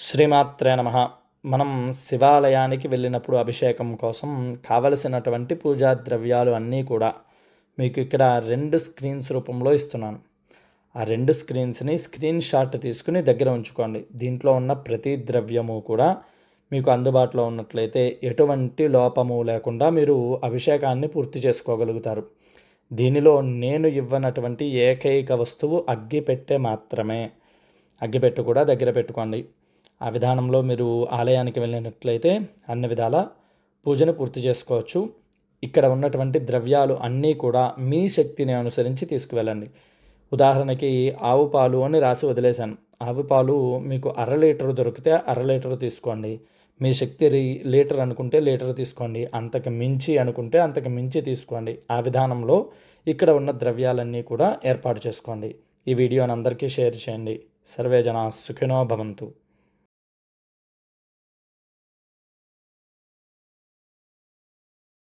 శ్రీమాత్రే నమః. మనం శివాలయానికి వెళ్ళినప్పుడు అభిషేకం కోసం కావలసినటువంటి పూజా ద్రవ్యాలు అన్నీ కూడా మీకు ఇక్కడ 2 స్క్రీన్స్ రూపంలో ఇస్తున్నాను. ఆ 2 స్క్రీన్స్‌ని స్క్రీన్ షాట్ తీసుకుని దగ్గర ఉంచుకోండి. దీంట్లో ఉన్న ప్రతి ద్రవ్యము కూడా మీకు అందుబాటులో ఉన్నట్లయితే ఎటువంటి లోపము లేకుండా మీరు అభిషేకాన్ని పూర్తి చేసుకోగలుగుతారు. దీనిలో నేను ఇవ్వనటువంటి ఏకైక వస్తువు అగ్గిపెట్టె మాత్రమే. అగ్గిపెట్టె కూడా దగ్గర పెట్టుకోండి. ఆ విధానంలో మీరు ఆలయానికి వెళ్ళినట్లయితే అన్ని విధాల పూజను పూర్తి చేసుకోవచ్చు. ఇక్కడ ఉన్నటువంటి ద్రవ్యాలు అన్నీ కూడా మీ శక్తిని అనుసరించి తీసుకువెళ్ళండి. ఉదాహరణకి ఆవు పాలు అని రాసి వదిలేశాను. ఆవు పాలు మీకు 1/2 లీటర్ దొరికితే 1/2 లీటర్ తీసుకోండి. మీ శక్తి లీటర్ అనుకుంటే లీటర్ తీసుకోండి. అంతకు మించి అనుకుంటే అంతకు మించి తీసుకోండి. ఆ విధానంలో ఇక్కడ ఉన్న ద్రవ్యాలన్నీ కూడా ఏర్పాటు చేసుకోండి. ఈ వీడియోని అందరికీ షేర్ చేయండి. సర్వే జనా సుఖినో భవంతు.